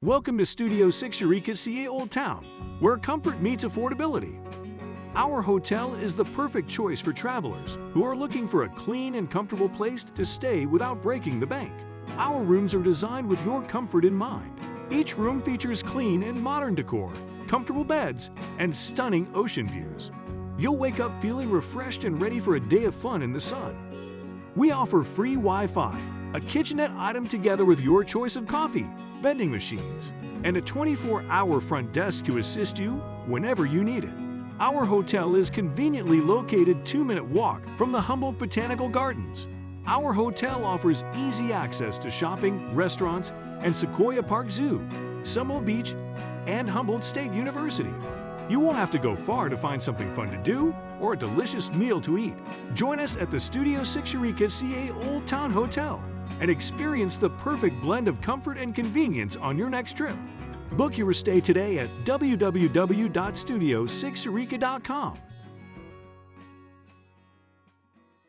Welcome to Studio 6 Eureka CA Old Town, where comfort meets affordability. Our hotel is the perfect choice for travelers who are looking for a clean and comfortable place to stay without breaking the bank. Our rooms are designed with your comfort in mind. Each room features clean and modern decor, comfortable beds, and stunning ocean views. You'll wake up feeling refreshed and ready for a day of fun in the sun. We offer free Wi-Fi, a kitchenette item together with your choice of coffee, vending machines, and a 24-hour front desk to assist you whenever you need it. Our hotel is conveniently located 2-minute walk from the Humboldt Botanical Gardens. Our hotel offers easy access to shopping, restaurants, and Sequoia Park Zoo, Samoa Beach, and Humboldt State University. You won't have to go far to find something fun to do or a delicious meal to eat. Join us at the Studio 6 Eureka CA Old Town Hotel and experience the perfect blend of comfort and convenience on your next trip. Book your stay today at www.studio6eureka.com.